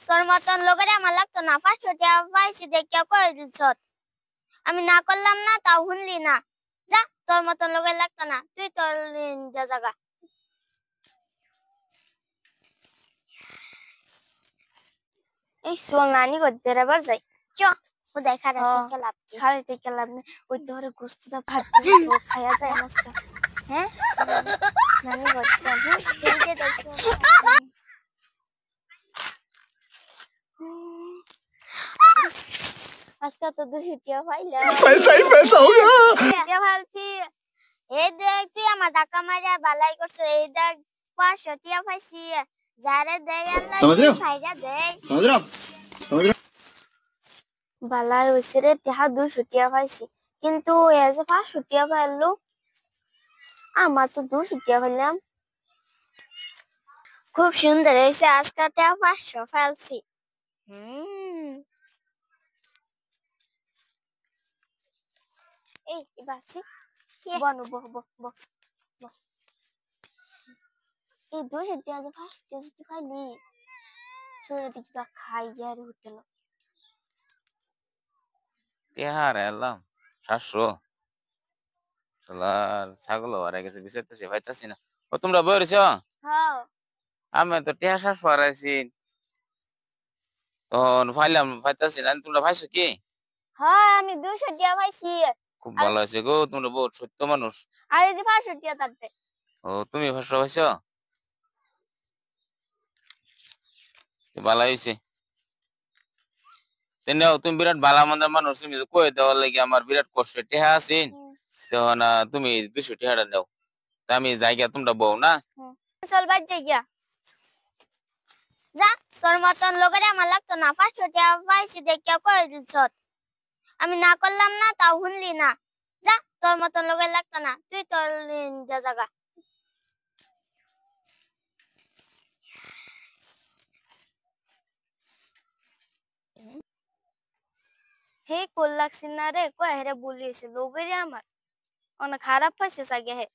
তোর মতন লোকের আমার লাগতো না, 500 টাকা পাইছি দেখে করে দিছ। আমি না করলাম না, তাও শুনলি না। যা, তোর মতন লোকের লাগতো না, তুই তোর জায়গা। এই চল নানি করতে এবার যাই। চ ও দেখা রাখতে লাভ কি, খালি থেকে লাভ নেই। ওই তোরে গুস্তটা ভাত খাইয়া যায় মস্ত। হ্যাঁ নানি করছে এই যে দেখো আজকে তো 200 টাকা পাইলাম। पैसा ही पैसा होगा। টাকা ভালছি। এই দেখ তুই আমার ধাক্কা মারিয়া বালাই করছে। এই দেখ 500 টাকা পাইছি। যারে দেয় আল্লাহ খাইয়া দেয়। समझ रहे हो বালাই হইছে রে, টাকা 200 টাকা পাইছি, কিন্তু এ যে 500 টাকা পাইলো। আমার তো 200 টাকা পাইলাম। খুব সুন্দর হয়েছে, আজকে টাকা 500 ফেলছি। এই বাসি বনো বহ বহ বহ বহ। এই 200 টাকা যে 500 টাকা যদি পাইলি, শরীরে দেখি বা খাই আর হোটেল। টেহার এলাম 700 শালার ছাগল হারাই গেছে, বিচারতেছি পাইতাছি না। ও তোমরা বইরেছ? হ্যাঁ আমি তো টেহা 700 হারাইছি, তখন পাইলাম পাইতাছি না। তোমরা পাইছো কি? হ্যাঁ আমি 200 টাকা পাইছি। খুব ভালো হয়েছে গো, তোমরা বহুত সত্য মানুষ। আর এই যে 500 টাকা তাতে। ও তুমি 500 পাইছো, ভালো হয়েছে। তুমি বিরাট ভালো মন্দের মানুষ, তুমি কয়ে দেওয়ার লাগে আমার বিরাট কষ্ট। টেহা আছেন তখন তুমি 200 টাকাটা দাও, তা আমি জায়গা তোমরা বউ না। চল বাদ যাইয়া। যা, তোর মতন লোকের আমার লাগতো না, 500 টাকা পাইছি দেখে করে দিছ। আমি না করলাম না, তাও শুনলি না। যা, তোর মতন লোকের লাগতো না, তুই তোর জায়গা। হে কোল লাগছি না রে, কয় হেরে বলিয়েছে লোকের আমার অনেক খারাপ পাইছে জাগে হে।